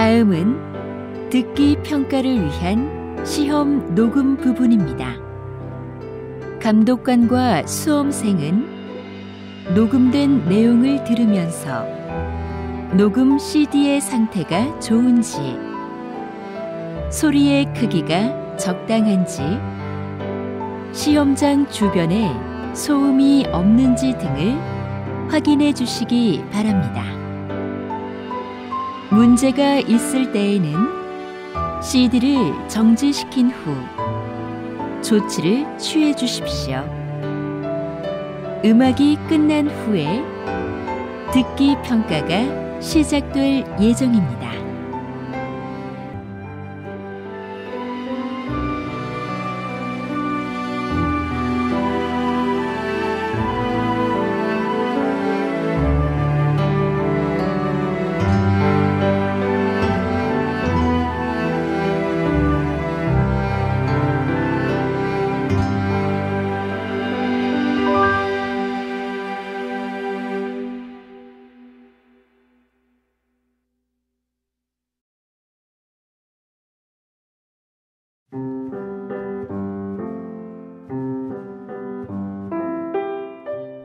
다음은 듣기 평가를 위한 시험 녹음 부분입니다. 감독관과 수험생은 녹음된 내용을 들으면서 녹음 CD의 상태가 좋은지, 소리의 크기가 적당한지, 시험장 주변에 소음이 없는지 등을 확인해 주시기 바랍니다. 문제가 있을 때에는 CD를 정지시킨 후 조치를 취해 주십시오. 음악이 끝난 후에 듣기 평가가 시작될 예정입니다.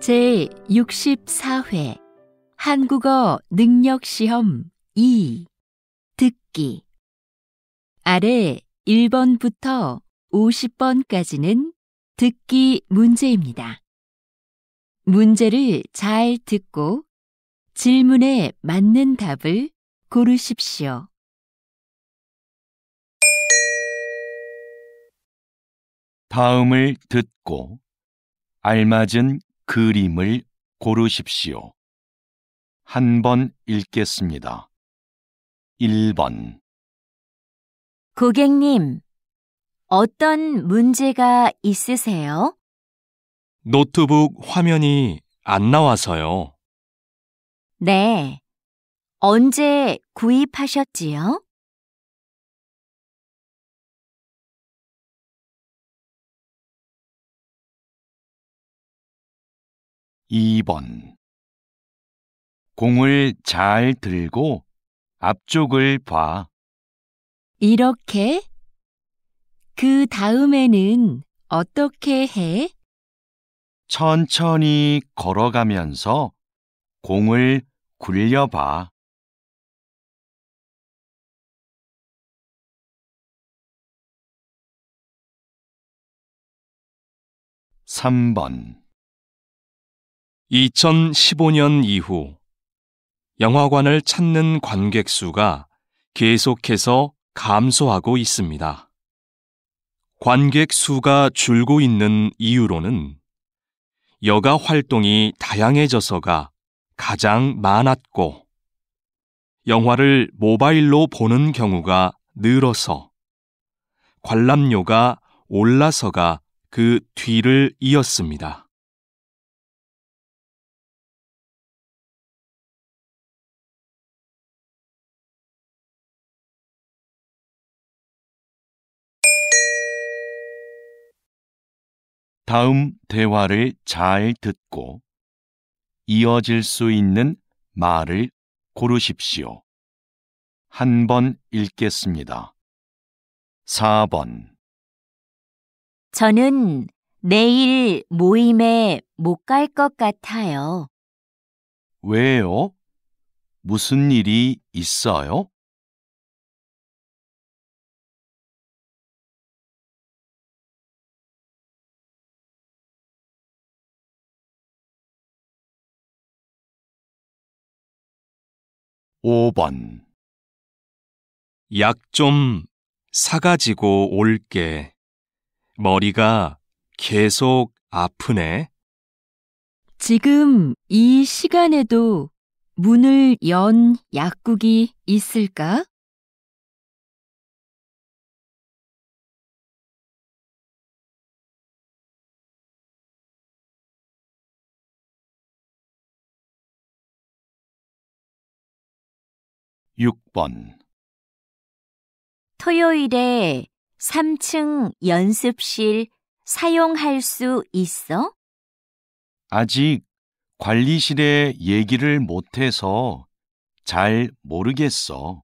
제64회 한국어 능력시험 2 듣기. 아래 1번부터 50번까지는 듣기 문제입니다. 문제를 잘 듣고 질문에 맞는 답을 고르십시오. 다음을 듣고 알맞은 그림을 고르십시오. 한 번 읽겠습니다. 1번. 고객님, 어떤 문제가 있으세요? 노트북 화면이 안 나와서요. 네. 언제 구입하셨지요? 2번. 공을 잘 들고 앞쪽을 봐. 이렇게? 그 다음에는 어떻게 해? 천천히 걸어가면서 공을 굴려봐. 3번. 2015년 이후 영화관을 찾는 관객 수가 계속해서 감소하고 있습니다. 관객 수가 줄고 있는 이유로는 여가 활동이 다양해져서가 가장 많았고, 영화를 모바일로 보는 경우가 늘어서, 관람료가 올라서가 그 뒤를 이었습니다. 다음 대화를 잘 듣고 이어질 수 있는 말을 고르십시오. 한 번 읽겠습니다. 4번. 저는 내일 모임에 못 갈 것 같아요. 왜요? 무슨 일이 있어요? 5번. 약 좀 사가지고 올게. 머리가 계속 아프네. 지금 이 시간에도 문을 연 약국이 있을까? 6번. 토요일에 3층 연습실 사용할 수 있어? 아직 관리실에 얘기를 못해서 잘 모르겠어.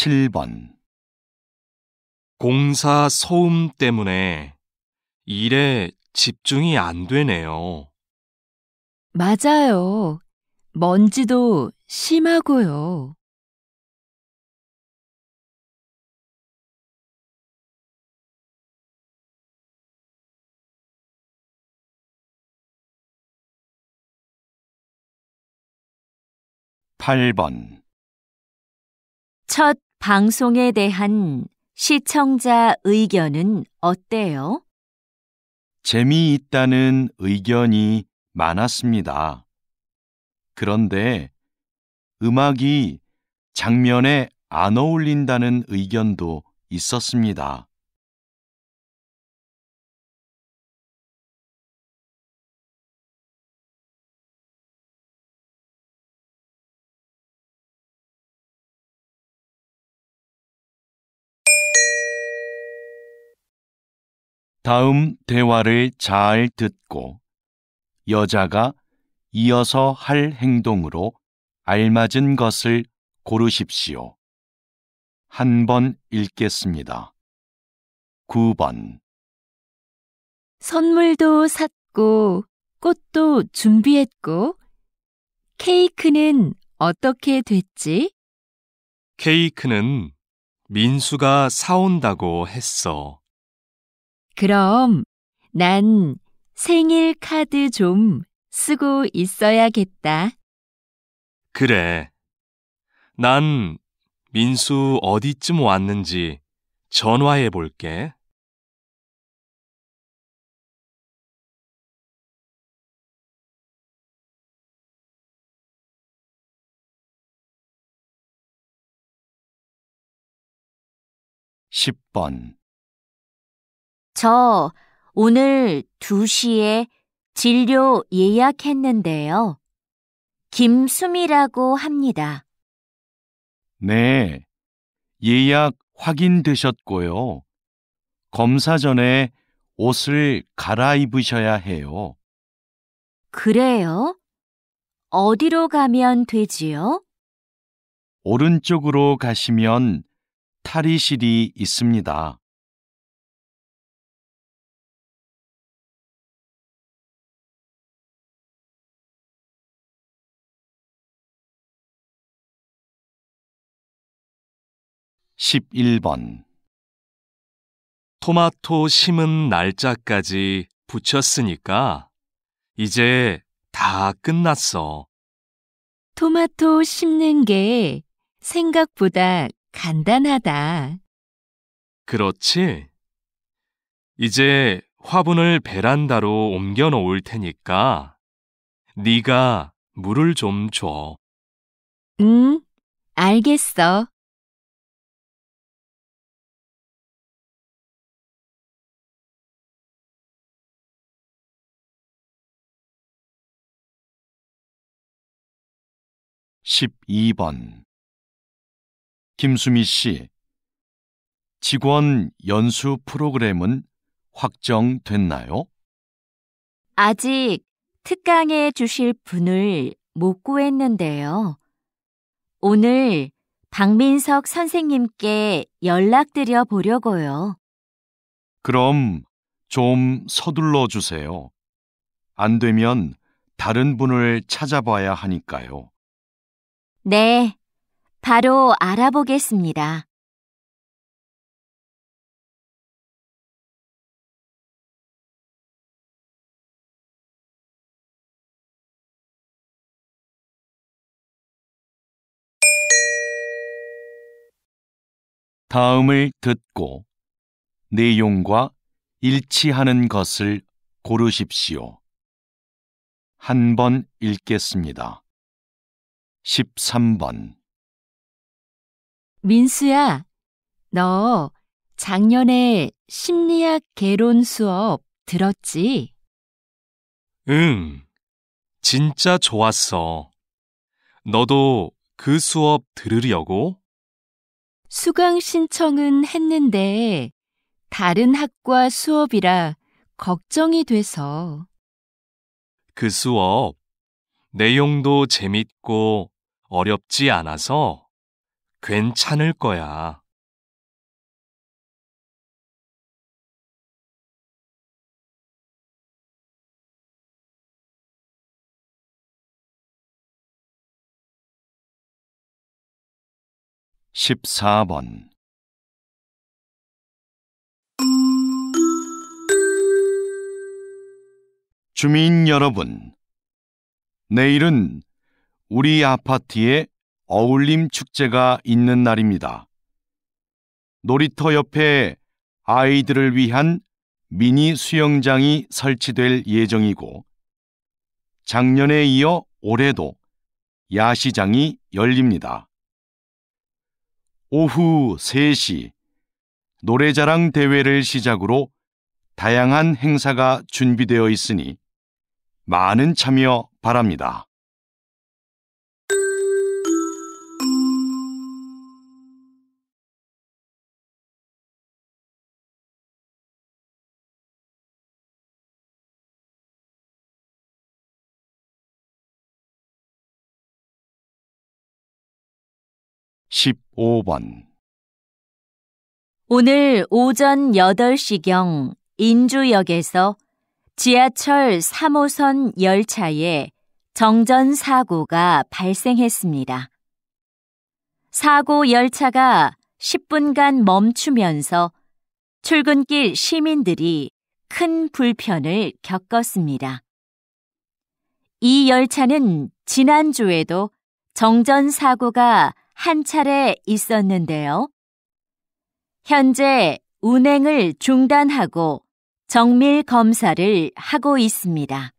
7번. 공사 소음 때문에 일에 집중이 안 되네요. 맞아요. 먼지도 심하고요. 팔 번. 첫 방송에 대한 시청자 의견은 어때요? 재미있다는 의견이 많았습니다. 그런데 음악이 장면에 안 어울린다는 의견도 있었습니다. 다음 대화를 잘 듣고 여자가 이어서 할 행동으로 알맞은 것을 고르십시오. 한 번 읽겠습니다. 9번. 선물도 샀고, 꽃도 준비했고, 케이크는 어떻게 됐지? 케이크는 민수가 사온다고 했어. 그럼 난 생일 카드 좀 쓰고 있어야겠다. 그래. 난 민수 어디쯤 왔는지 전화해 볼게. 십 번. 저 오늘 2시에 진료 예약했는데요. 김수미라고 합니다. 네, 예약 확인되셨고요. 검사 전에 옷을 갈아입으셔야 해요. 그래요? 어디로 가면 되지요? 오른쪽으로 가시면 탈의실이 있습니다. 십일 번. 토마토 심은 날짜까지 붙였으니까 이제 다 끝났어. 토마토 심는 게 생각보다 간단하다. 그렇지? 이제 화분을 베란다로 옮겨 놓을 테니까 네가 물을 좀 줘. 응, 알겠어. 십이 번. 김수미 씨, 직원 연수 프로그램은 확정됐나요? 아직 특강해 주실 분을 못 구했는데요. 오늘 박민석 선생님께 연락드려 보려고요. 그럼 좀 서둘러 주세요. 안 되면 다른 분을 찾아봐야 하니까요. 네, 바로 알아보겠습니다. 다음을 듣고 내용과 일치하는 것을 고르십시오. 한 번 읽겠습니다. 13번. 민수야, 너 작년에 심리학 개론 수업 들었지? 응, 진짜 좋았어. 너도 그 수업 들으려고? 수강 신청은 했는데 다른 학과 수업이라 걱정이 돼서. 그 수업 내용도 재밌고 어렵지 않아서 괜찮을 거야. 십사 번 주민 여러분, 내일은 우리 아파트에 어울림 축제가 있는 날입니다. 놀이터 옆에 아이들을 위한 미니 수영장이 설치될 예정이고, 작년에 이어 올해도 야시장이 열립니다. 오후 3시 노래자랑 대회를 시작으로 다양한 행사가 준비되어 있으니 많은 참여 바랍니다. 십오 번 오늘 오전 8시경 인주역에서 지하철 3호선 열차에 정전 사고가 발생했습니다. 사고 열차가 10분간 멈추면서 출근길 시민들이 큰 불편을 겪었습니다. 이 열차는 지난주에도 정전 사고가 한 차례 있었는데요. 현재 운행을 중단하고 정밀 검사를 하고 있습니다.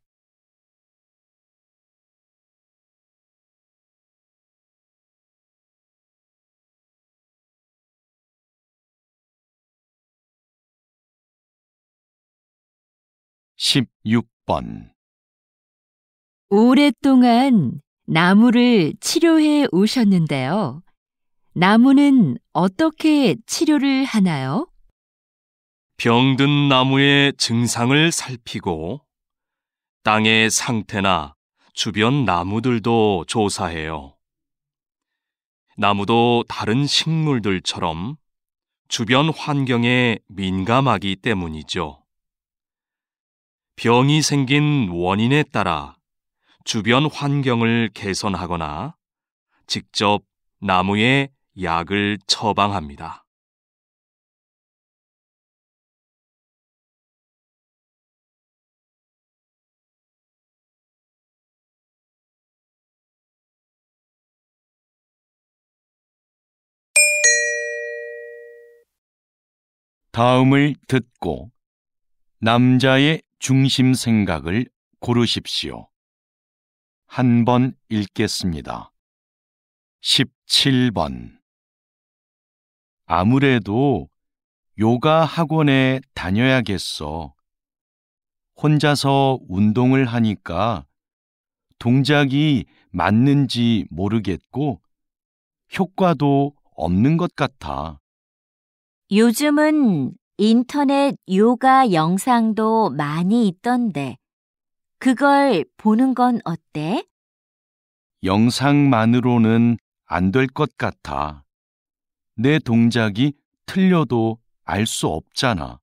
십육 번 오랫동안 나무를 치료해 오셨는데요. 나무는 어떻게 치료를 하나요? 병든 나무의 증상을 살피고 땅의 상태나 주변 나무들도 조사해요. 나무도 다른 식물들처럼 주변 환경에 민감하기 때문이죠. 병이 생긴 원인에 따라 주변 환경을 개선하거나 직접 나무에 약을 처방합니다. 다음을 듣고 남자의 중심 생각을 고르십시오. 한 번 읽겠습니다. 17번 아무래도 요가 학원에 다녀야겠어. 혼자서 운동을 하니까 동작이 맞는지 모르겠고 효과도 없는 것 같아. 요즘은 인터넷 요가 영상도 많이 있던데, 그걸 보는 건 어때? 영상만으로는 안 될 것 같아. 내 동작이 틀려도 알 수 없잖아.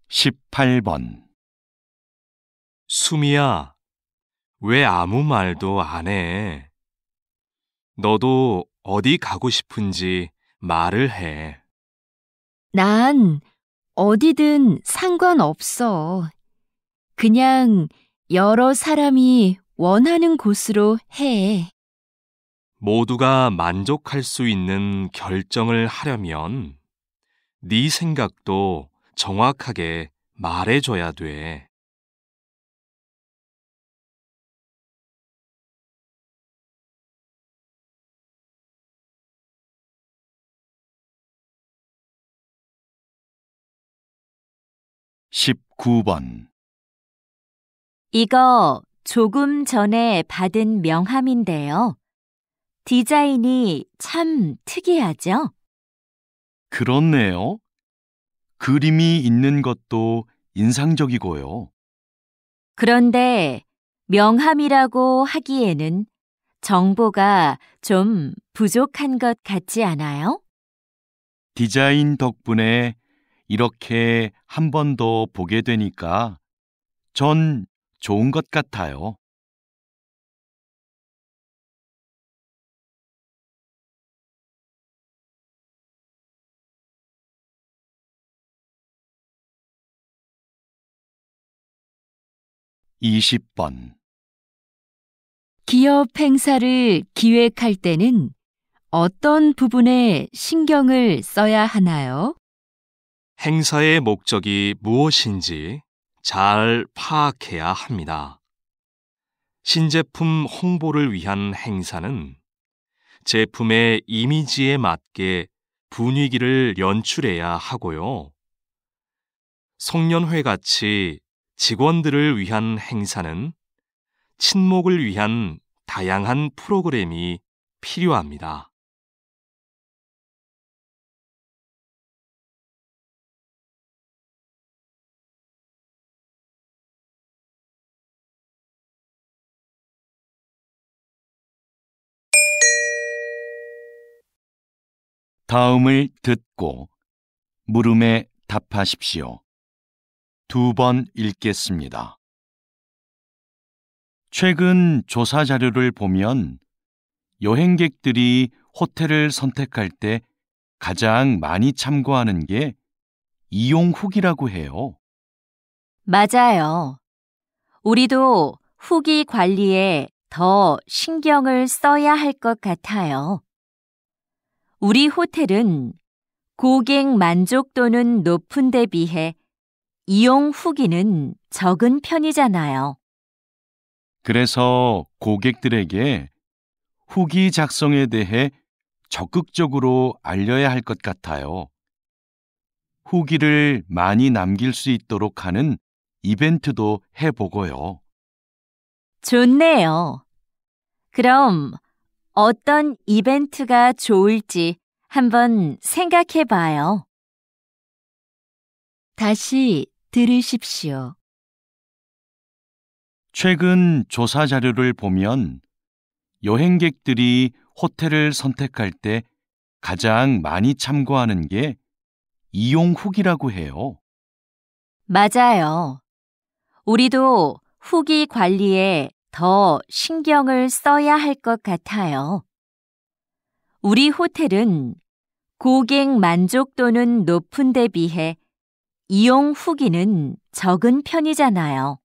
십팔 번 수미야, 왜 아무 말도 안 해? 너도 어디 가고 싶은지 말을 해. 난 어디든 상관없어. 그냥 여러 사람이 원하는 곳으로 해. 모두가 만족할 수 있는 결정을 하려면 네 생각도 정확하게 말해줘야 돼. 십구 번 이거 조금 전에 받은 명함인데요. 디자인이 참 특이하죠? 그렇네요. 그림이 있는 것도 인상적이고요. 그런데 명함이라고 하기에는 정보가 좀 부족한 것 같지 않아요? 디자인 덕분에 이렇게 한 번 더 보게 되니까 전 좋은 것 같아요. (20번) 기업 행사를 기획할 때는 어떤 부분에 신경을 써야 하나요? 행사의 목적이 무엇인지 잘 파악해야 합니다. 신제품 홍보를 위한 행사는 제품의 이미지에 맞게 분위기를 연출해야 하고요. 송년회 같이 직원들을 위한 행사는 친목을 위한 다양한 프로그램이 필요합니다. 다음을 듣고 물음에 답하십시오. 2번 읽겠습니다. 최근 조사 자료를 보면 여행객들이 호텔을 선택할 때 가장 많이 참고하는 게 이용 후기라고 해요. 맞아요. 우리도 후기 관리에 더 신경을 써야 할 것 같아요. 우리 호텔은 고객 만족도는 높은 데 비해 이용 후기는 적은 편이잖아요. 그래서 고객들에게 후기 작성에 대해 적극적으로 알려야 할 것 같아요. 후기를 많이 남길 수 있도록 하는 이벤트도 해보고요. 좋네요. 그럼 어떤 이벤트가 좋을지 한번 생각해 봐요. 다시 들으십시오. 최근 조사 자료를 보면 여행객들이 호텔을 선택할 때 가장 많이 참고하는 게 이용 후기라고 해요. 맞아요. 우리도 후기 관리에 더 신경을 써야 할 것 같아요. 우리 호텔은 고객 만족도는 높은 데 비해 이용 후기는 적은 편이잖아요.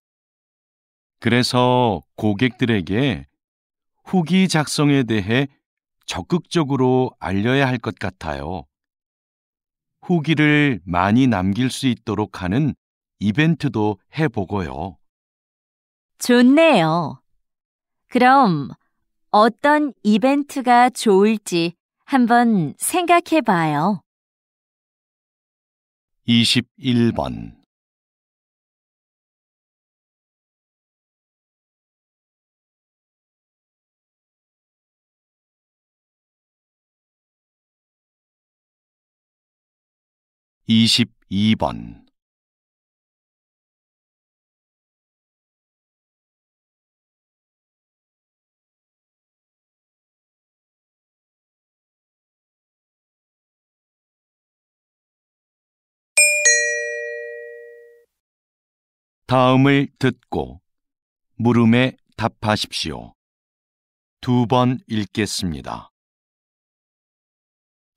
그래서 고객들에게 후기 작성에 대해 적극적으로 알려야 할 것 같아요. 후기를 많이 남길 수 있도록 하는 이벤트도 해보고요. 좋네요. 그럼 어떤 이벤트가 좋을지 한번 생각해 봐요. 21번 (22번) 다음을 듣고 물음에 답하십시오. 2번 읽겠습니다.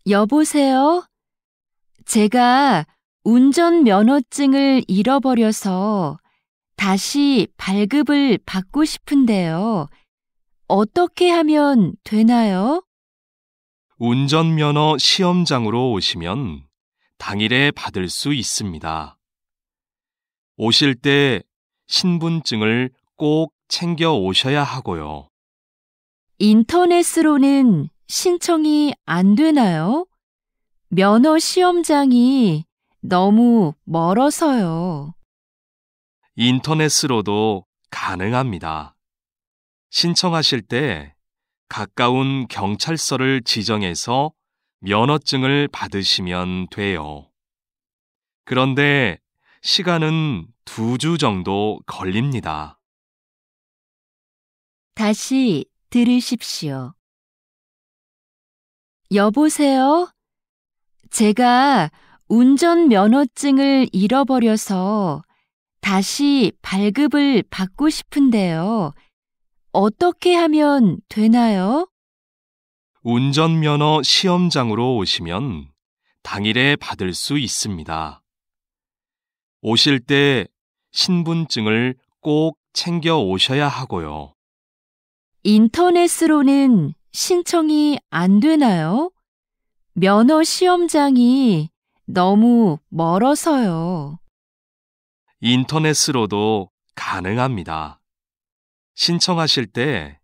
여보세요? 제가 운전면허증을 잃어버려서 다시 발급을 받고 싶은데요. 어떻게 하면 되나요? 운전면허 시험장으로 오시면 당일에 받을 수 있습니다. 오실 때 신분증을 꼭 챙겨 오셔야 하고요. 인터넷으로는 신청이 안 되나요? 면허 시험장이 너무 멀어서요. 인터넷으로도 가능합니다. 신청하실 때 가까운 경찰서를 지정해서 면허증을 받으시면 돼요. 그런데 시간은 2주 정도 걸립니다. 다시 들으십시오. 여보세요? 제가 운전면허증을 잃어버려서 다시 발급을 받고 싶은데요. 어떻게 하면 되나요? 운전면허 시험장으로 오시면 당일에 받을 수 있습니다. 오실 때 신분증을 꼭 챙겨 오셔야 하고요. 인터넷으로는 신청이 안 되나요? 면허 시험장이 너무 멀어서요. 인터넷으로도 가능합니다. 신청하실 때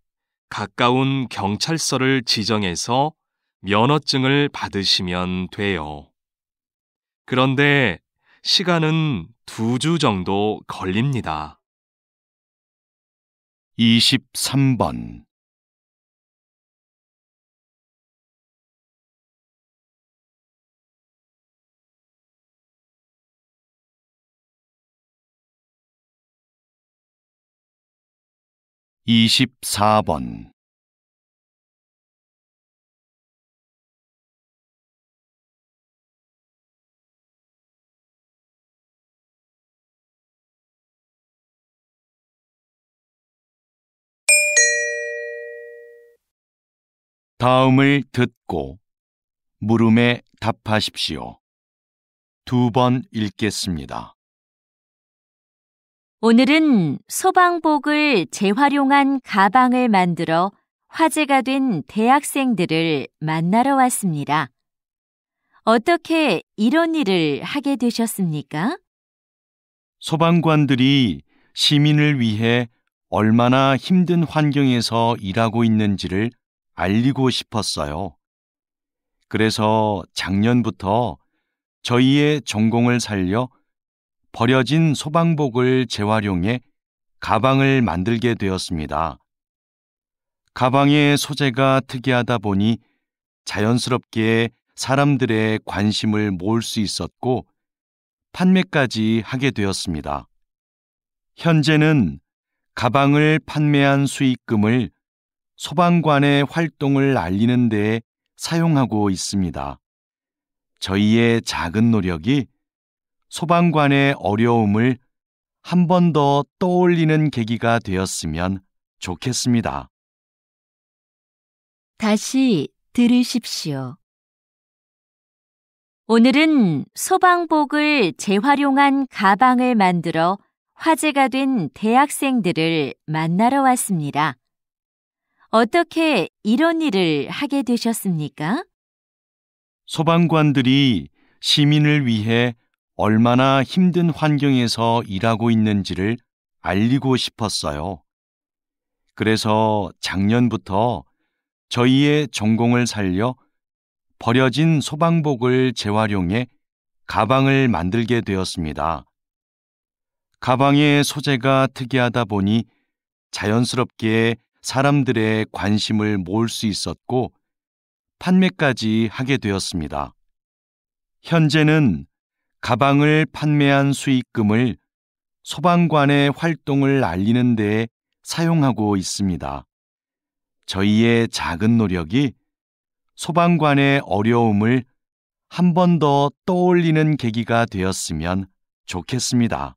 가까운 경찰서를 지정해서 면허증을 받으시면 돼요. 그런데 시간은 2주 정도 걸립니다. 23번. 24번. '다음을 듣고 물음에 답하십시오. 2번 읽겠습니다. 오늘은 소방복을 재활용한 가방을 만들어 화제가 된 대학생들을 만나러 왔습니다. 어떻게 이런 일을 하게 되셨습니까? 소방관들이 시민을 위해 얼마나 힘든 환경에서 일하고 있는지를 알리고 싶었어요. 그래서 작년부터 저희의 전공을 살려 버려진 소방복을 재활용해 가방을 만들게 되었습니다. 가방의 소재가 특이하다 보니 자연스럽게 사람들의 관심을 모을 수 있었고 판매까지 하게 되었습니다. 현재는 가방을 판매한 수익금을 소방관의 활동을 알리는 데 사용하고 있습니다. 저희의 작은 노력이 소방관의 어려움을 한 번 더 떠올리는 계기가 되었으면 좋겠습니다. 다시 들으십시오. 오늘은 소방복을 재활용한 가방을 만들어 화제가 된 대학생들을 만나러 왔습니다. 어떻게 이런 일을 하게 되셨습니까? 소방관들이 시민을 위해 얼마나 힘든 환경에서 일하고 있는지를 알리고 싶었어요. 그래서 작년부터 저희의 전공을 살려 버려진 소방복을 재활용해 가방을 만들게 되었습니다. 가방의 소재가 특이하다 보니 자연스럽게 사람들의 관심을 모을 수 있었고 판매까지 하게 되었습니다. 현재는 가방을 판매한 수익금을 소방관의 활동을 알리는 데 사용하고 있습니다. 저희의 작은 노력이 소방관의 어려움을 한 번 더 떠올리는 계기가 되었으면 좋겠습니다.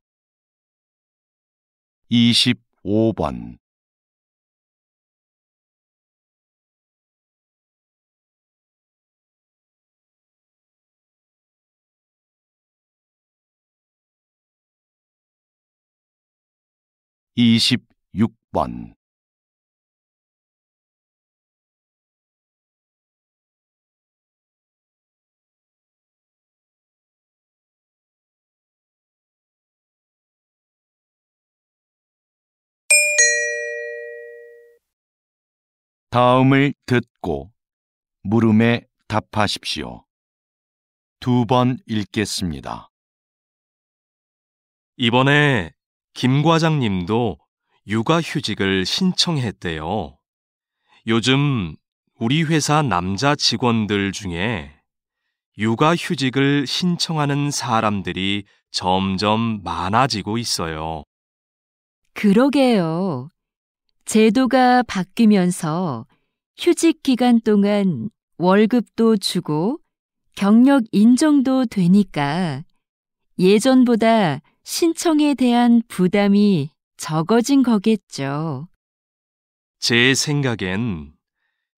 25번. 26번. '다음을 듣고 물음에 답하십시오. 2번 읽겠습니다. 이번에 김 과장님도 육아휴직을 신청했대요. 요즘 우리 회사 남자 직원들 중에 육아휴직을 신청하는 사람들이 점점 많아지고 있어요. 그러게요. 제도가 바뀌면서 휴직 기간 동안 월급도 주고 경력 인정도 되니까 예전보다 신청에 대한 부담이 적어진 거겠죠. 제 생각엔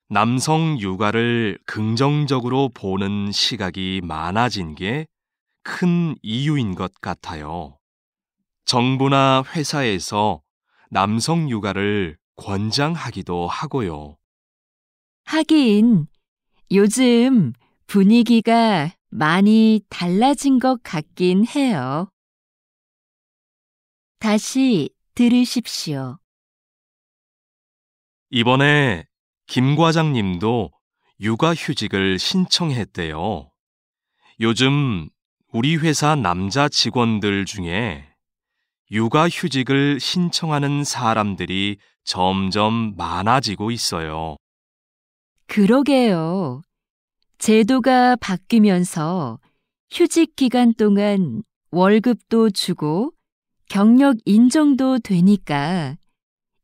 남성 육아를 긍정적으로 보는 시각이 많아진 게 큰 이유인 것 같아요. 정부나 회사에서 남성 육아를 권장하기도 하고요. 하긴 요즘 분위기가 많이 달라진 것 같긴 해요. 다시 들으십시오. 이번에 김 과장님도 육아휴직을 신청했대요. 요즘 우리 회사 남자 직원들 중에 육아휴직을 신청하는 사람들이 점점 많아지고 있어요. 그러게요. 제도가 바뀌면서 휴직 기간 동안 월급도 주고 경력 인정도 되니까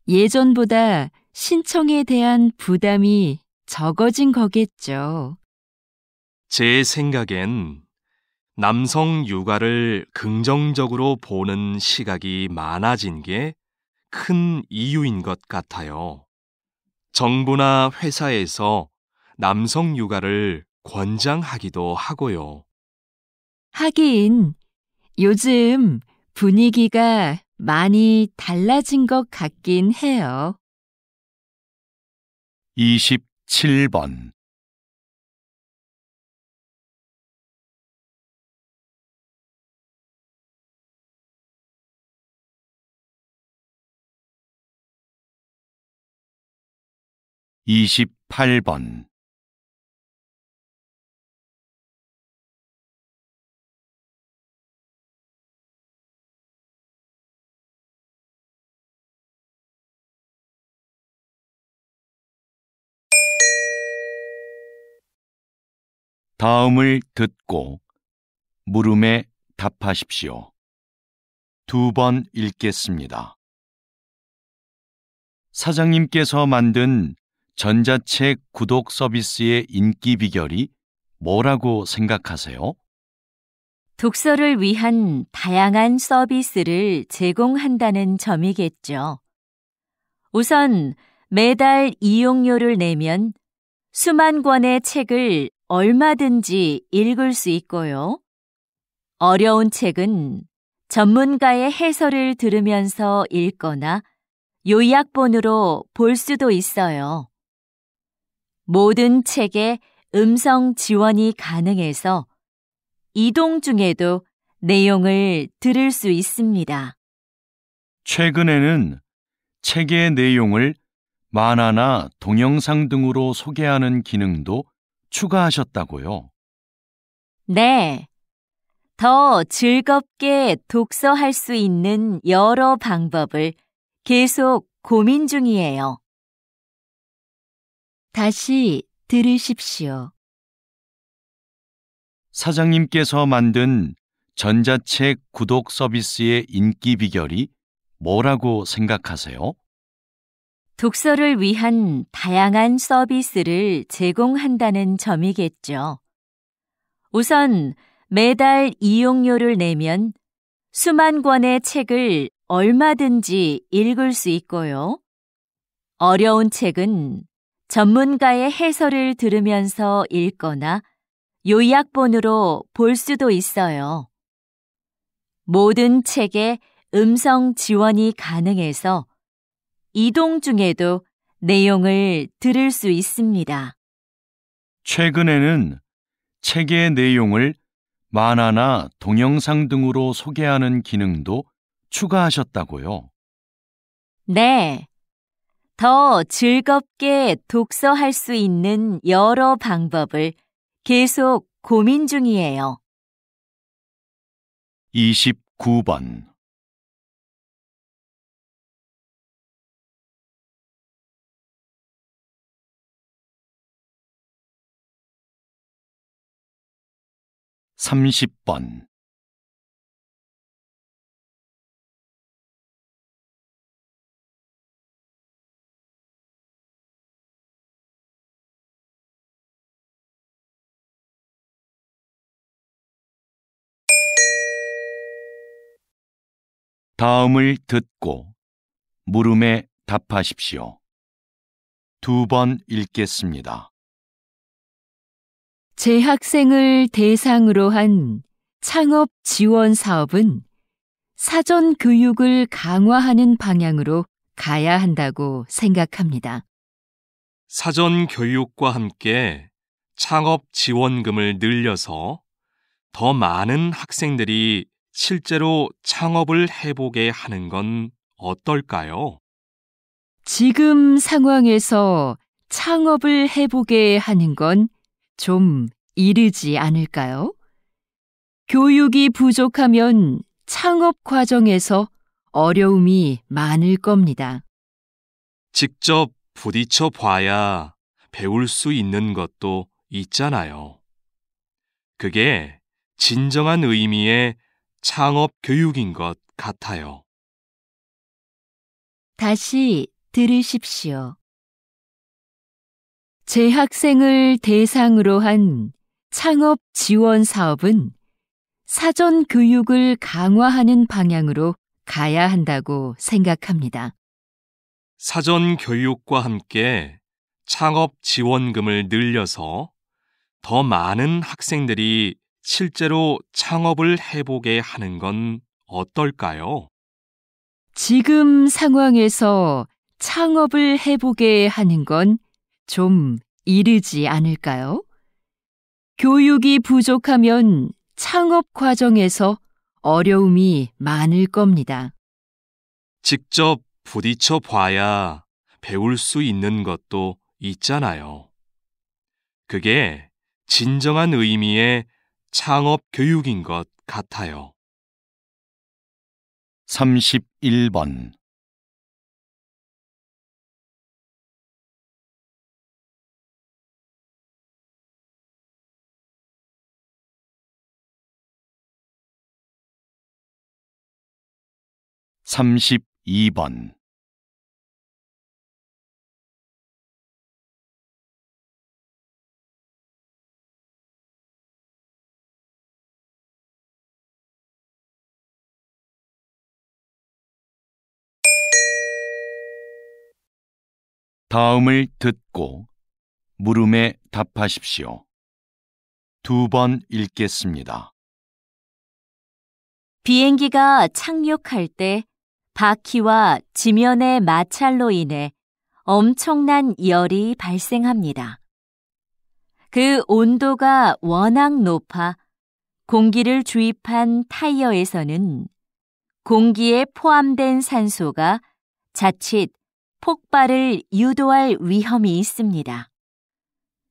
예전보다 신청에 대한 부담이 적어진 거겠죠. 제 생각엔 남성 육아를 긍정적으로 보는 시각이 많아진 게 큰 이유인 것 같아요. 정부나 회사에서 남성 육아를 권장하기도 하고요. 하긴 요즘 분위기가 많이 달라진 것 같긴 해요. 27번. 28번. '다음을 듣고 물음에 답하십시오. 2번 읽겠습니다. 사장님께서 만든 전자책 구독 서비스의 인기 비결이 뭐라고 생각하세요? 독서를 위한 다양한 서비스를 제공한다는 점이겠죠. 우선 매달 이용료를 내면 수만 권의 책을 얼마든지 읽을 수 있고요. 어려운 책은 전문가의 해설을 들으면서 읽거나 요약본으로 볼 수도 있어요. 모든 책에 음성 지원이 가능해서 이동 중에도 내용을 들을 수 있습니다. 최근에는 책의 내용을 만화나 동영상 등으로 소개하는 기능도 추가하셨다고요. 네. 더 즐겁게 독서할 수 있는 여러 방법을 계속 고민 중이에요. 다시 들으십시오. 사장님께서 만든 전자책 구독 서비스의 인기 비결이 뭐라고 생각하세요? 독서를 위한 다양한 서비스를 제공한다는 점이겠죠. 우선 매달 이용료를 내면 수만 권의 책을 얼마든지 읽을 수 있고요. 어려운 책은 전문가의 해설을 들으면서 읽거나 요약본으로 볼 수도 있어요. 모든 책에 음성 지원이 가능해서 이동 중에도 내용을 들을 수 있습니다. 최근에는 책의 내용을 만화나 동영상 등으로 소개하는 기능도 추가하셨다고요. 네. 더 즐겁게 독서할 수 있는 여러 방법을 계속 고민 중이에요. 29번. 30번. 다음을 듣고 물음에 답하십시오. 2번 읽겠습니다. 재학생을 대상으로 한 창업 지원 사업은 사전 교육을 강화하는 방향으로 가야 한다고 생각합니다. 사전 교육과 함께 창업 지원금을 늘려서 더 많은 학생들이 실제로 창업을 해보게 하는 건 어떨까요? 지금 상황에서 창업을 해보게 하는 건 좀 이르지 않을까요? 교육이 부족하면 창업 과정에서 어려움이 많을 겁니다. 직접 부딪혀 봐야 배울 수 있는 것도 있잖아요. 그게 진정한 의미의 창업 교육인 것 같아요. 다시 들으십시오. 재학생을 대상으로 한 창업 지원 사업은 사전 교육을 강화하는 방향으로 가야 한다고 생각합니다. 사전 교육과 함께 창업 지원금을 늘려서 더 많은 학생들이 실제로 창업을 해보게 하는 건 어떨까요? 지금 상황에서 창업을 해보게 하는 건 좀 이르지 않을까요? 교육이 부족하면 창업 과정에서 어려움이 많을 겁니다. 직접 부딪혀 봐야 배울 수 있는 것도 있잖아요. 그게 진정한 의미의 창업 교육인 것 같아요. 31번. (32번) 다음을 듣고 물음에 답하십시오. 2번 읽겠습니다. 비행기가 착륙할 때 바퀴와 지면의 마찰로 인해 엄청난 열이 발생합니다. 그 온도가 워낙 높아 공기를 주입한 타이어에서는 공기에 포함된 산소가 자칫 폭발을 유도할 위험이 있습니다.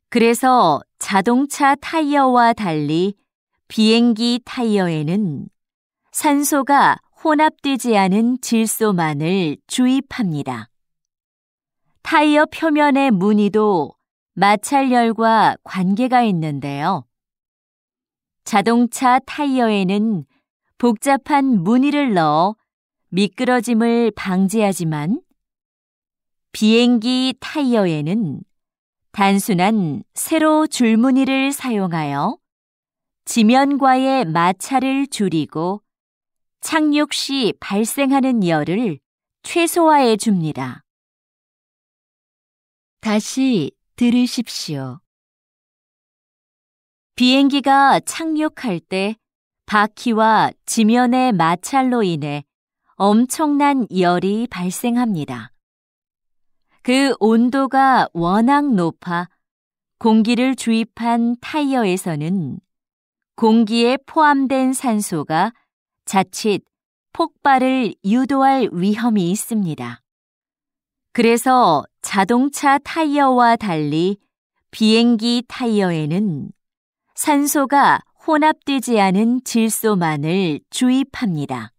그래서 자동차 타이어와 달리 비행기 타이어에는 산소가 혼합되지 않은 질소만을 주입합니다. 타이어 표면의 무늬도 마찰열과 관계가 있는데요. 자동차 타이어에는 복잡한 무늬를 넣어 미끄러짐을 방지하지만 비행기 타이어에는 단순한 세로 줄무늬를 사용하여 지면과의 마찰을 줄이고 착륙 시 발생하는 열을 최소화해 줍니다. 다시 들으십시오. 비행기가 착륙할 때 바퀴와 지면의 마찰로 인해 엄청난 열이 발생합니다. 그 온도가 워낙 높아 공기를 주입한 타이어에서는 공기에 포함된 산소가 자칫 폭발을 유도할 위험이 있습니다. 그래서 자동차 타이어와 달리 비행기 타이어에는 산소가 혼합되지 않은 질소만을 주입합니다.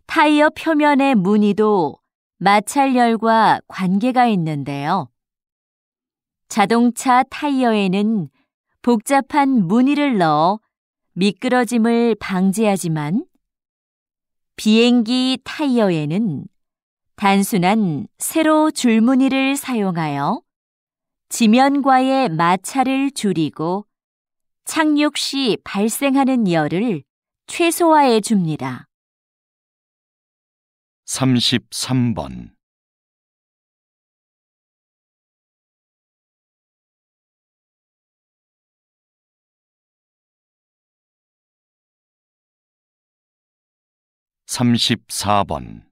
타이어 표면의 무늬도 마찰열과 관계가 있는데요. 자동차 타이어에는 복잡한 무늬를 넣어 미끄러짐을 방지하지만 비행기 타이어에는 단순한 세로 줄무늬를 사용하여 지면과의 마찰을 줄이고 착륙 시 발생하는 열을 최소화해 줍니다. 33번 34번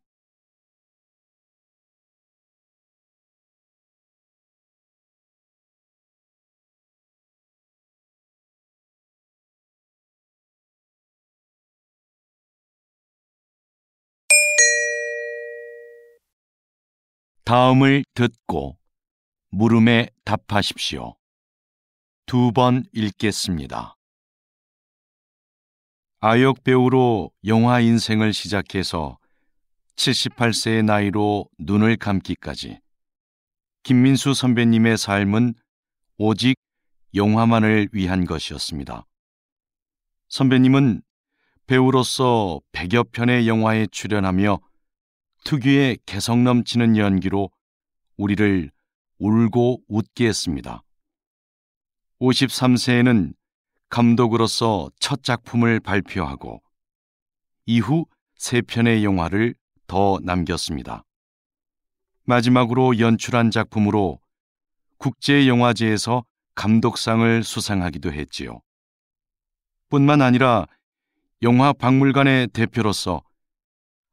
'다음을 듣고 물음에 답하십시오. 2번 읽겠습니다. 아역 배우로 영화 인생을 시작해서 78세의 나이로 눈을 감기까지 김민수 선배님의 삶은 오직 영화만을 위한 것이었습니다. 선배님은 배우로서 100여 편의 영화에 출연하며 특유의 개성 넘치는 연기로 우리를 울고 웃게 했습니다. 53세에는 감독으로서 첫 작품을 발표하고 이후 3편의 영화를 더 남겼습니다. 마지막으로 연출한 작품으로 국제영화제에서 감독상을 수상하기도 했지요. 뿐만 아니라 영화박물관의 대표로서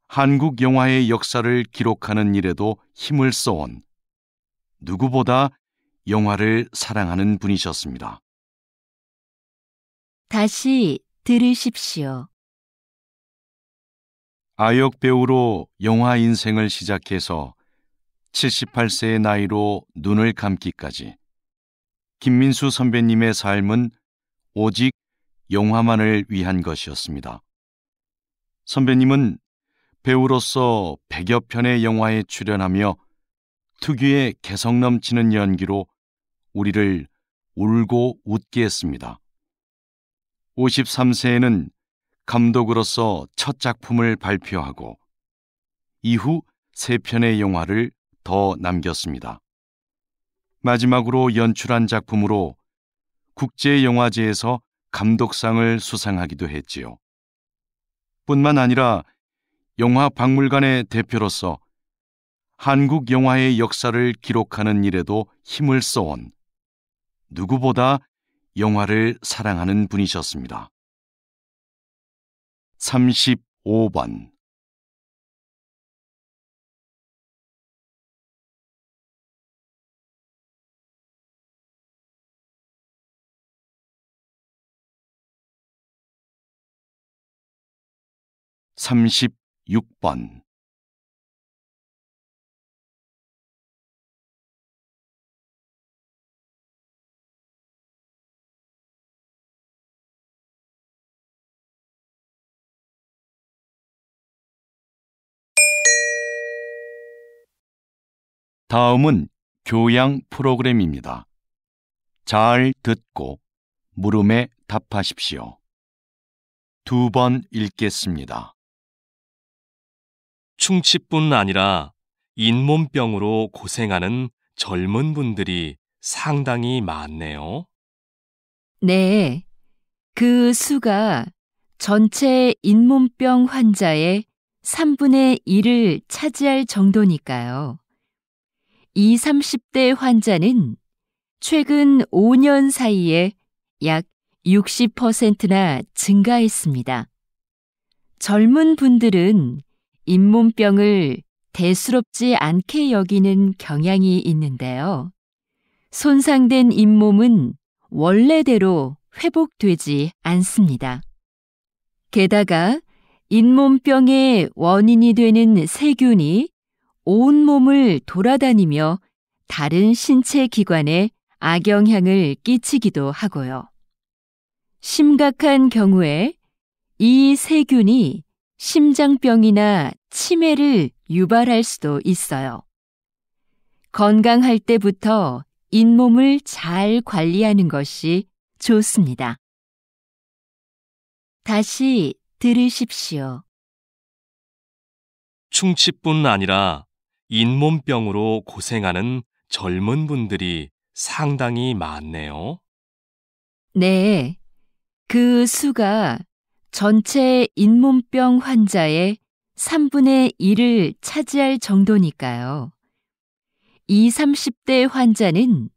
한국 영화의 역사를 기록하는 일에도 힘을 써온 누구보다 영화를 사랑하는 분이셨습니다. 다시 들으십시오. 아역 배우로 영화 인생을 시작해서 78세의 나이로 눈을 감기까지 김민수 선배님의 삶은 오직 영화만을 위한 것이었습니다. 선배님은 배우로서 100여 편의 영화에 출연하며 특유의 개성 넘치는 연기로 우리를 울고 웃게 했습니다. 53세에는 감독으로서 첫 작품을 발표하고 이후 3편의 영화를 더 남겼습니다. 마지막으로 연출한 작품으로 국제영화제에서 감독상을 수상하기도 했지요. 뿐만 아니라 영화박물관의 대표로서 한국 영화의 역사를 기록하는 일에도 힘을 써온 누구보다 영화를 사랑하는 분이셨습니다. 35번 36번 '다음은 교양 프로그램입니다. 잘 듣고 물음에 답하십시오. 2번 읽겠습니다. 충치뿐 아니라 잇몸병으로 고생하는 젊은 분들이 상당히 많네요. 네, 그 수가 전체 잇몸병 환자의 3분의 1을 차지할 정도니까요. 20, 30대 환자는 최근 5년 사이에 약 60%나 증가했습니다. 젊은 분들은 잇몸병을 대수롭지 않게 여기는 경향이 있는데요. 손상된 잇몸은 원래대로 회복되지 않습니다. 게다가 잇몸병의 원인이 되는 세균이 온몸을 돌아다니며 다른 신체 기관에 악영향을 끼치기도 하고요. 심각한 경우에 이 세균이 심장병이나 치매를 유발할 수도 있어요. 건강할 때부터 잇몸을 잘 관리하는 것이 좋습니다. 다시 들으십시오. 충치뿐 아니라 잇몸병으로 고생하는 젊은 분들이 상당히 많네요. 네, 그 수가 전체 잇몸병 환자의 3분의 1을 차지할 정도니까요. 20, 30대 환자는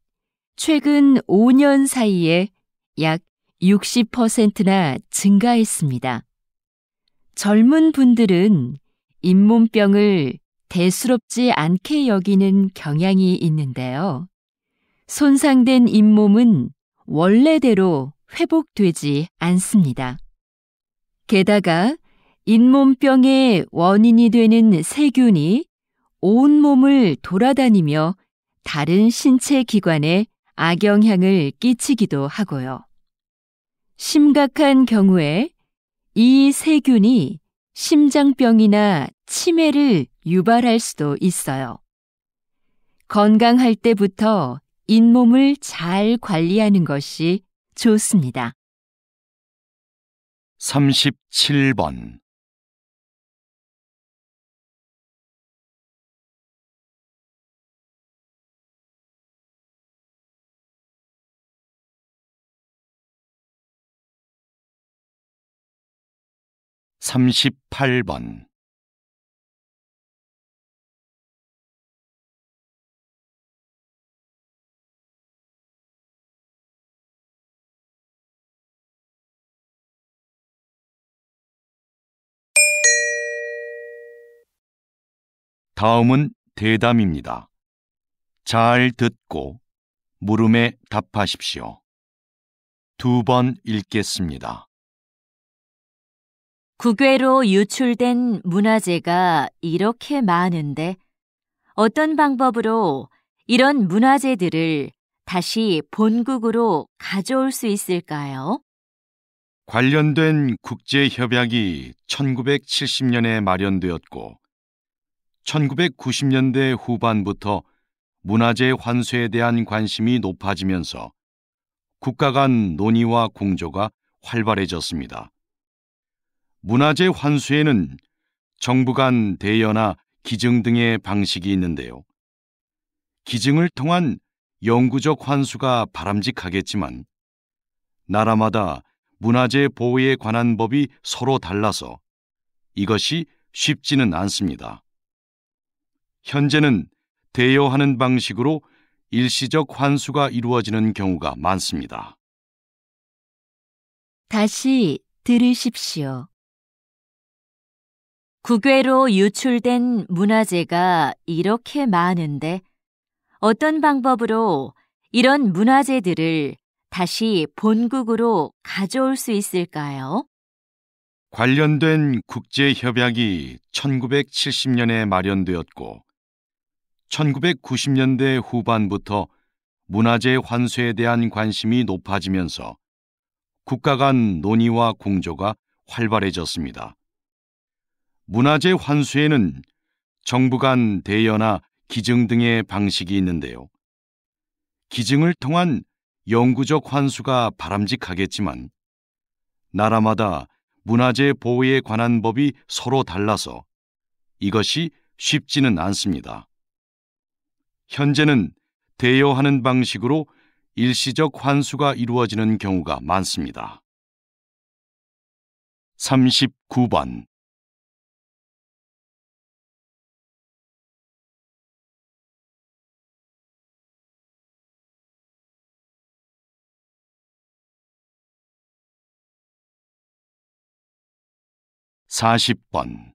최근 5년 사이에 약 60%나 증가했습니다. 젊은 분들은 잇몸병을 대수롭지 않게 여기는 경향이 있는데요. 손상된 잇몸은 원래대로 회복되지 않습니다. 게다가 잇몸병의 원인이 되는 세균이 온몸을 돌아다니며 다른 신체 기관에 악영향을 끼치기도 하고요. 심각한 경우에 이 세균이 심장병이나 치매를 유발할 수도 있어요. 건강할 때부터 잇몸을 잘 관리하는 것이 좋습니다. 37번. 38번. '다음은 대담입니다. 잘 듣고 물음에 답하십시오. 2번 읽겠습니다. 국외로 유출된 문화재가 이렇게 많은데 어떤 방법으로 이런 문화재들을 다시 본국으로 가져올 수 있을까요? 관련된 국제협약이 1970년에 마련되었고 1990년대 후반부터 문화재 환수에 대한 관심이 높아지면서 국가 간 논의와 공조가 활발해졌습니다. 문화재 환수에는 정부 간 대여나 기증 등의 방식이 있는데요. 기증을 통한 영구적 환수가 바람직하겠지만 나라마다 문화재 보호에 관한 법이 서로 달라서 이것이 쉽지는 않습니다. 현재는 대여하는 방식으로 일시적 환수가 이루어지는 경우가 많습니다. 다시 들으십시오. 국외로 유출된 문화재가 이렇게 많은데 어떤 방법으로 이런 문화재들을 다시 본국으로 가져올 수 있을까요? 관련된 국제협약이 1970년에 마련되었고 1990년대 후반부터 문화재 환수에 대한 관심이 높아지면서 국가 간 논의와 공조가 활발해졌습니다. 문화재 환수에는 정부 간 대여나 기증 등의 방식이 있는데요. 기증을 통한 영구적 환수가 바람직하겠지만 나라마다 문화재 보호에 관한 법이 서로 달라서 이것이 쉽지는 않습니다. 현재는 대여하는 방식으로 일시적 환수가 이루어지는 경우가 많습니다. 39번. 40번.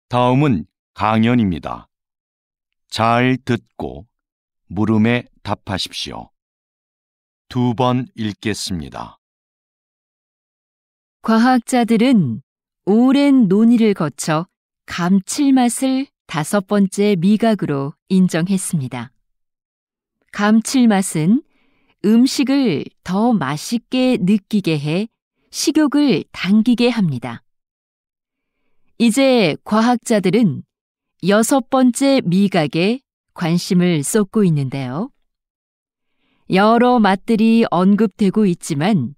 '다음은 강연입니다. 잘 듣고 물음에 답하십시오. 2번 읽겠습니다. 과학자들은 오랜 논의를 거쳐 감칠맛을 5번째 미각으로 인정했습니다. 감칠맛은 음식을 더 맛있게 느끼게 해 식욕을 당기게 합니다. 이제 과학자들은 6번째 미각에 관심을 쏟고 있는데요. 여러 맛들이 언급되고 있지만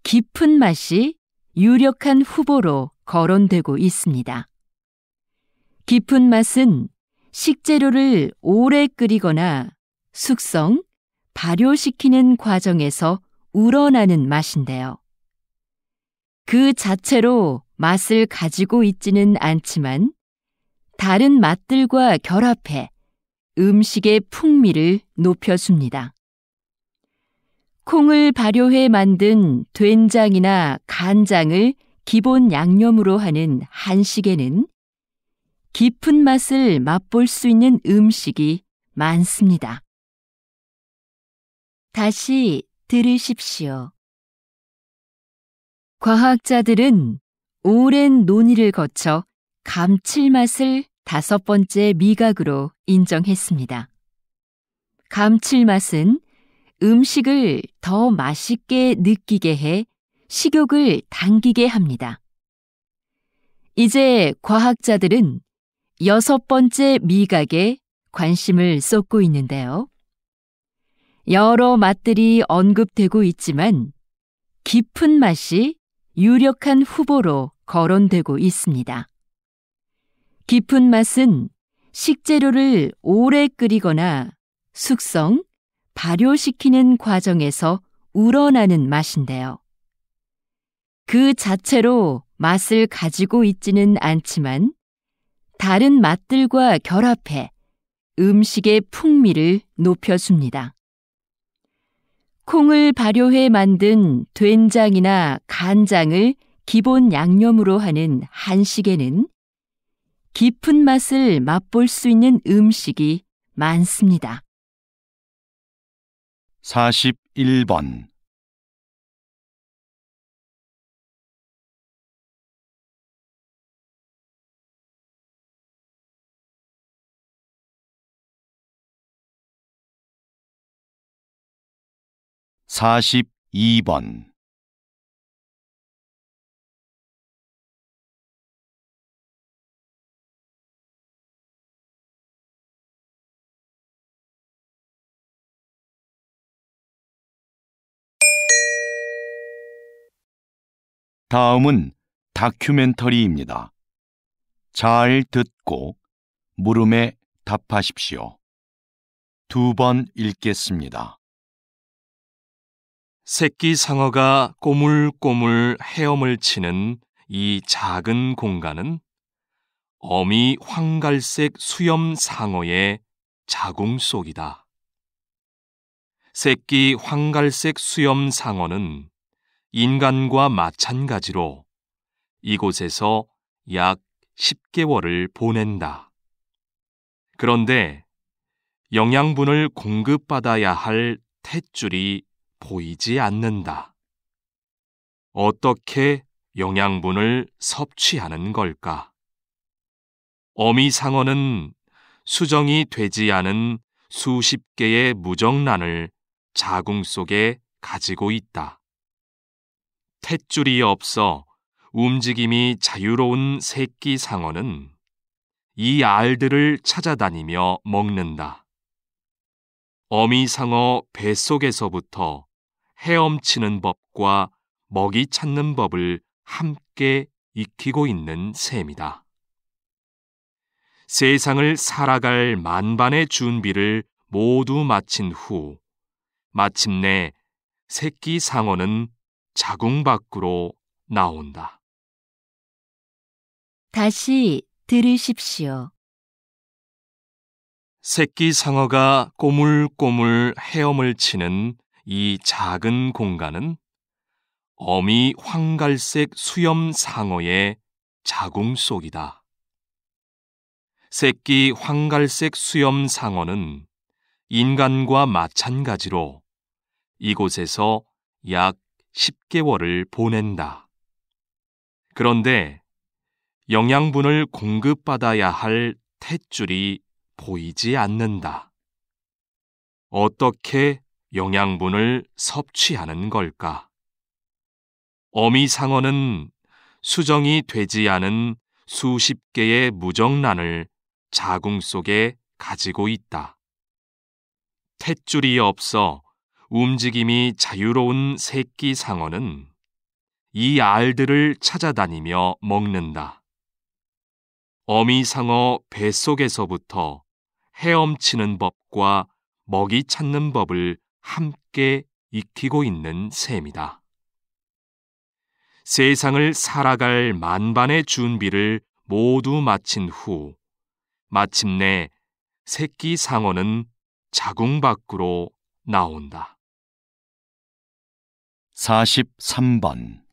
깊은 맛이 유력한 후보로 거론되고 있습니다. 깊은 맛은 식재료를 오래 끓이거나 숙성, 발효시키는 과정에서 우러나는 맛인데요. 그 자체로 맛을 가지고 있지는 않지만 다른 맛들과 결합해 음식의 풍미를 높여줍니다. 콩을 발효해 만든 된장이나 간장을 기본 양념으로 하는 한식에는 깊은 맛을 맛볼 수 있는 음식이 많습니다. 다시 들으십시오. 과학자들은 오랜 논의를 거쳐 감칠맛을 5번째 미각으로 인정했습니다. 감칠맛은 음식을 더 맛있게 느끼게 해 식욕을 당기게 합니다. 이제 과학자들은 6번째 미각에 관심을 쏟고 있는데요. 여러 맛들이 언급되고 있지만 깊은 맛이 유력한 후보로 거론되고 있습니다. 깊은 맛은 식재료를 오래 끓이거나 숙성, 발효시키는 과정에서 우러나는 맛인데요. 그 자체로 맛을 가지고 있지는 않지만 다른 맛들과 결합해 음식의 풍미를 높여줍니다. 콩을 발효해 만든 된장이나 간장을 기본 양념으로 하는 한식에는 깊은 맛을 맛볼 수 있는 음식이 많습니다. 41번. (42번) 다음은 다큐멘터리입니다. 잘 듣고 물음에 답하십시오. 2번 읽겠습니다. 새끼 상어가 꼬물꼬물 헤엄을 치는 이 작은 공간은 어미 황갈색 수염 상어의 자궁 속이다. 새끼 황갈색 수염 상어는 인간과 마찬가지로 이곳에서 약 10개월을 보낸다. 그런데 영양분을 공급받아야 할 탯줄이 보이지 않는다. 어떻게 영양분을 섭취하는 걸까? 어미 상어는 수정이 되지 않은 수십 개의 무정란을 자궁 속에 가지고 있다. 탯줄이 없어 움직임이 자유로운 새끼 상어는 이 알들을 찾아다니며 먹는다. 어미 상어 뱃속에서부터 헤엄치는 법과 먹이 찾는 법을 함께 익히고 있는 셈이다. 세상을 살아갈 만반의 준비를 모두 마친 후 마침내 새끼 상어는 자궁 밖으로 나온다. 다시 들으십시오. 새끼 상어가 꼬물꼬물 헤엄을 치는 이 작은 공간은 어미 황갈색 수염 상어의 자궁 속이다. 새끼 황갈색 수염 상어는 인간과 마찬가지로 이곳에서 약 10개월을 보낸다. 그런데 영양분을 공급받아야 할 탯줄이 보이지 않는다. 어떻게 영양분을 섭취하는 걸까? 어미상어는 수정이 되지 않은 수십 개의 무정란을 자궁 속에 가지고 있다. 탯줄이 없어 움직임이 자유로운 새끼 상어는 이 알들을 찾아다니며 먹는다. 어미상어 뱃속에서부터 헤엄치는 법과 먹이 찾는 법을 함께 익히고 있는 셈이다. 세상을 살아갈 만반의 준비를 모두 마친 후 마침내 새끼 상어는 자궁 밖으로 나온다. 43번.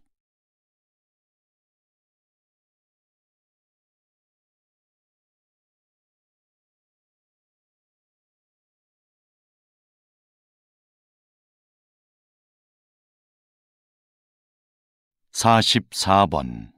(44번)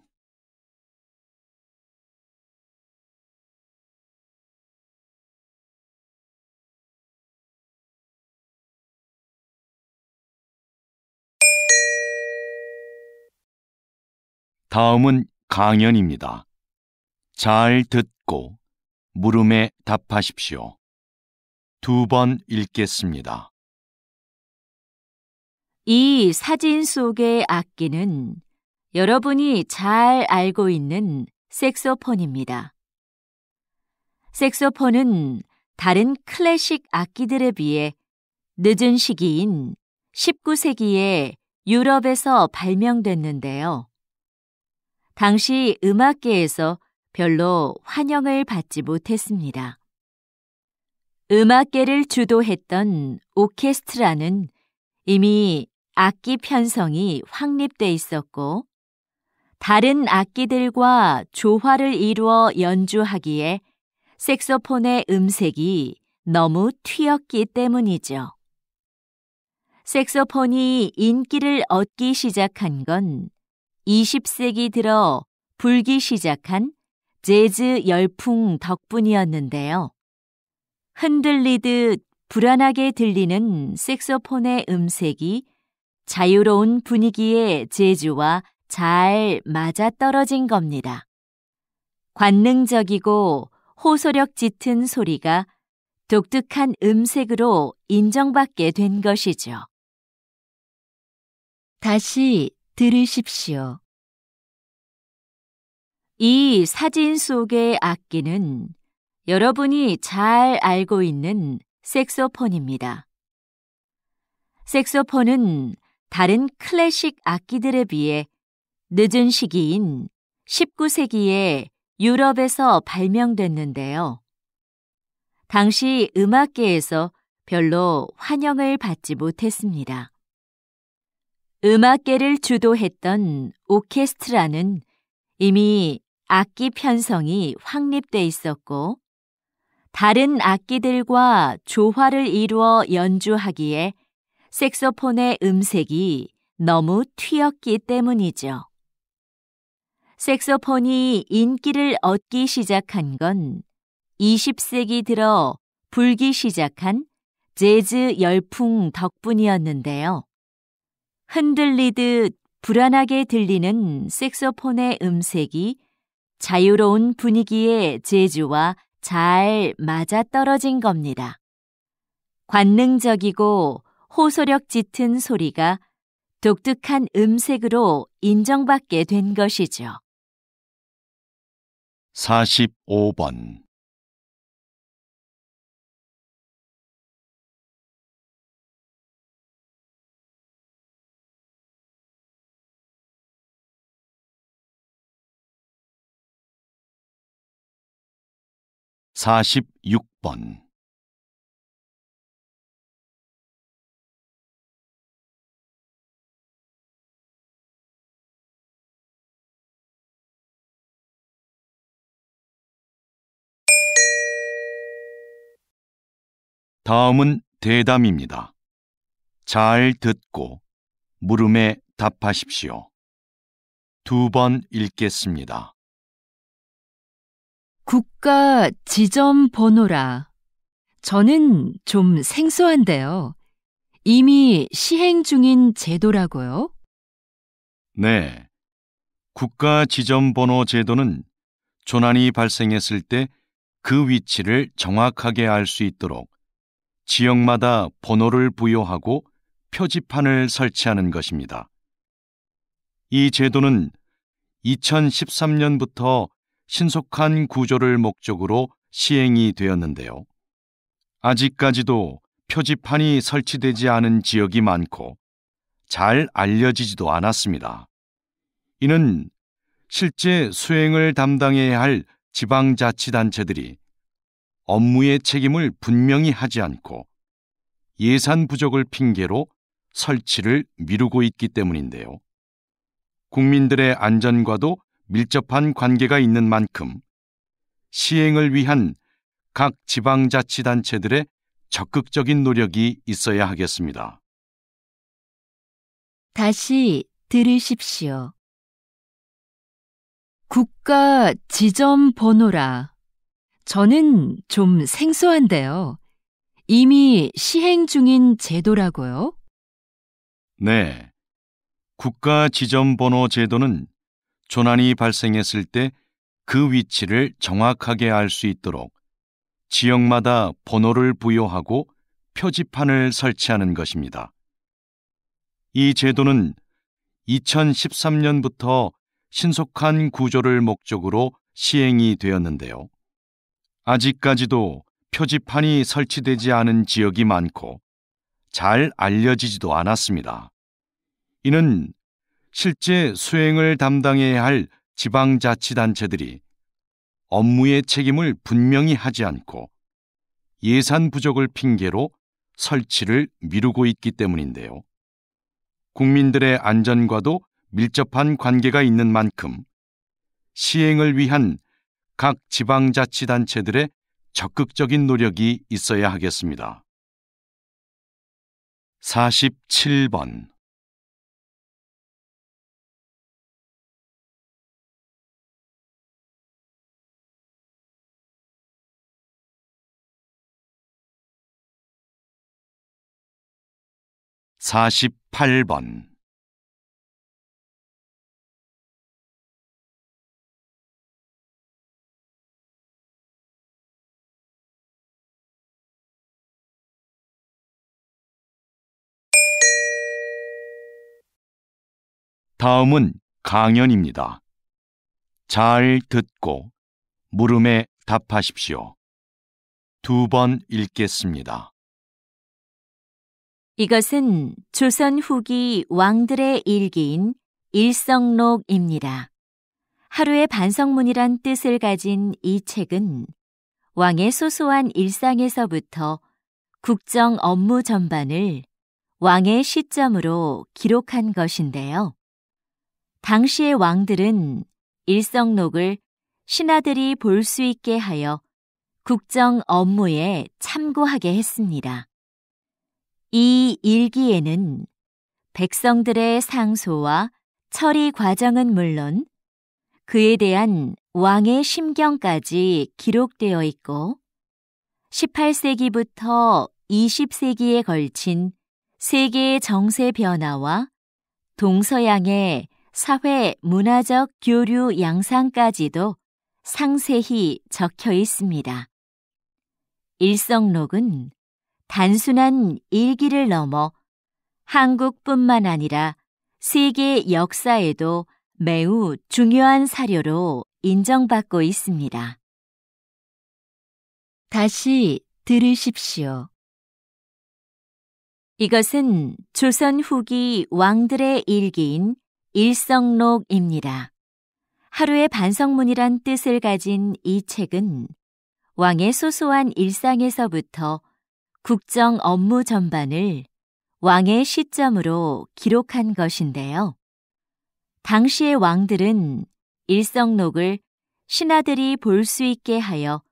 다음은 강연입니다. 잘 듣고 물음에 답하십시오. 2번 읽겠습니다. 이 사진 속의 악기는 여러분이 잘 알고 있는 색소폰입니다. 색소폰은 다른 클래식 악기들에 비해 늦은 시기인 19세기에 유럽에서 발명됐는데요. 당시 음악계에서 별로 환영을 받지 못했습니다. 음악계를 주도했던 오케스트라는 이미 악기 편성이 확립돼 있었고 다른 악기들과 조화를 이루어 연주하기에 색소폰의 음색이 너무 튀었기 때문이죠. 색소폰이 인기를 얻기 시작한 건 20세기 들어 불기 시작한 재즈 열풍 덕분이었는데요. 흔들리듯 불안하게 들리는 색소폰의 음색이 자유로운 분위기의 재즈와 잘 맞아떨어진 겁니다. 관능적이고 호소력 짙은 소리가 독특한 음색으로 인정받게 된 것이죠. 다시 들으십시오. 이 사진 속의 악기는 여러분이 잘 알고 있는 색소폰입니다. 색소폰은 다른 클래식 악기들에 비해 늦은 시기인 19세기에 유럽에서 발명됐는데요. 당시 음악계에서 별로 환영을 받지 못했습니다. 음악계를 주도했던 오케스트라는 이미 악기 편성이 확립돼 있었고 다른 악기들과 조화를 이루어 연주하기에 색소폰의 음색이 너무 튀었기 때문이죠. 색소폰이 인기를 얻기 시작한 건 20세기 들어 불기 시작한 재즈 열풍 덕분이었는데요. 흔들리듯 불안하게 들리는 색소폰의 음색이 자유로운 분위기의 재즈와 잘 맞아떨어진 겁니다. 관능적이고 호소력 짙은 소리가 독특한 음색으로 인정받게 된 것이죠. 45번. (46번) 다음은 대담입니다. 잘 듣고 물음에 답하십시오. 2번 읽겠습니다. 국가 지점 번호라. 저는 좀 생소한데요. 이미 시행 중인 제도라고요? 네. 국가 지점번호 제도는 조난이 발생했을 때 그 위치를 정확하게 알 수 있도록 지역마다 번호를 부여하고 표지판을 설치하는 것입니다. 이 제도는 2013년부터 신속한 구조를 목적으로 시행이 되었는데요. 아직까지도 표지판이 설치되지 않은 지역이 많고 잘 알려지지도 않았습니다. 이는 실제 수행을 담당해야 할 지방자치단체들이 업무의 책임을 분명히 하지 않고 예산 부족을 핑계로 설치를 미루고 있기 때문인데요. 국민들의 안전과도 밀접한 관계가 있는 만큼 시행을 위한 각 지방자치단체들의 적극적인 노력이 있어야 하겠습니다. 다시 들으십시오. 국가 지점 번호라. 저는 좀 생소한데요. 이미 시행 중인 제도라고요? 네. 국가 지점번호 제도는 조난이 발생했을 때 그 위치를 정확하게 알 수 있도록 지역마다 번호를 부여하고 표지판을 설치하는 것입니다. 이 제도는 2013년부터 신속한 구조를 목적으로 시행이 되었는데요. 아직까지도 표지판이 설치되지 않은 지역이 많고 잘 알려지지도 않았습니다. 이는 실제 수행을 담당해야 할 지방자치단체들이 업무의 책임을 분명히 하지 않고 예산 부족을 핑계로 설치를 미루고 있기 때문인데요. 국민들의 안전과도 밀접한 관계가 있는 만큼 시행을 위한 각 지방자치단체들의 적극적인 노력이 있어야 하겠습니다. 47번 48번 다음은 강연입니다. 잘 듣고 물음에 답하십시오. 2번 읽겠습니다. 이것은 조선 후기 왕들의 일기인 일성록입니다. 하루의 반성문이란 뜻을 가진 이 책은 왕의 소소한 일상에서부터 국정 업무 전반을 왕의 시점으로 기록한 것인데요. 당시의 왕들은 일성록을 신하들이 볼 수 있게 하여 국정 업무에 참고하게 했습니다. 이 일기에는 백성들의 상소와 처리 과정은 물론 그에 대한 왕의 심경까지 기록되어 있고 18세기부터 20세기에 걸친 세계의 정세 변화와 동서양의 사회 문화적 교류 양상까지도 상세히 적혀 있습니다. 일성록은 단순한 일기를 넘어 한국뿐만 아니라 세계 역사에도 매우 중요한 사료로 인정받고 있습니다. 다시 들으십시오. 이것은 조선 후기 왕들의 일기인 일성록입니다. 하루의 반성문이란 뜻을 가진 이 책은 왕의 소소한 일상에서부터 국정 업무 전반을 왕의 시점으로 기록한 것인데요. 당시의 왕들은 일성록을 신하들이 볼 수 있게 하여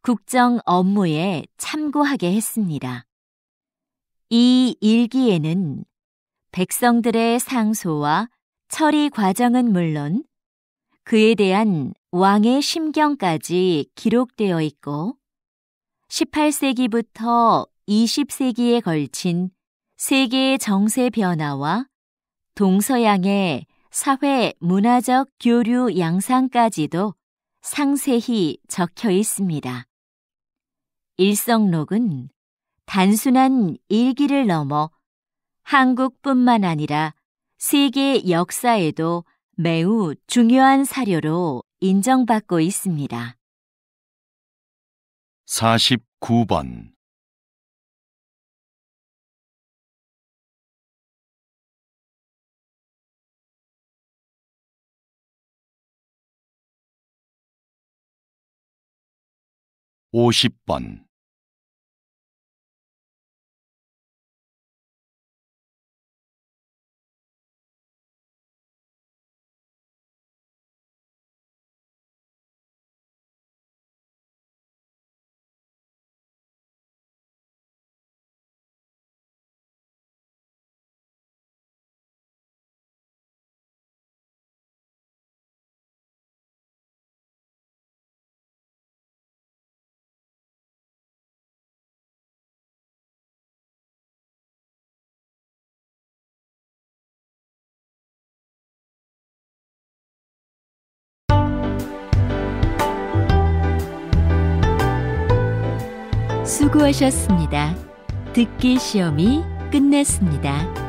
국정 업무에 참고하게 했습니다. 이 일기에는 백성들의 상소와 처리 과정은 물론 그에 대한 왕의 심경까지 기록되어 있고 18세기부터 20세기에 걸친 세계의 정세 변화와 동서양의 사회 문화적 교류 양상까지도 상세히 적혀 있습니다. 일성록은 단순한 일기를 넘어 한국뿐만 아니라 세계 역사에도 매우 중요한 사료로 인정받고 있습니다. 49번. 오십 번. 수고하셨습니다. 듣기 시험이 끝났습니다.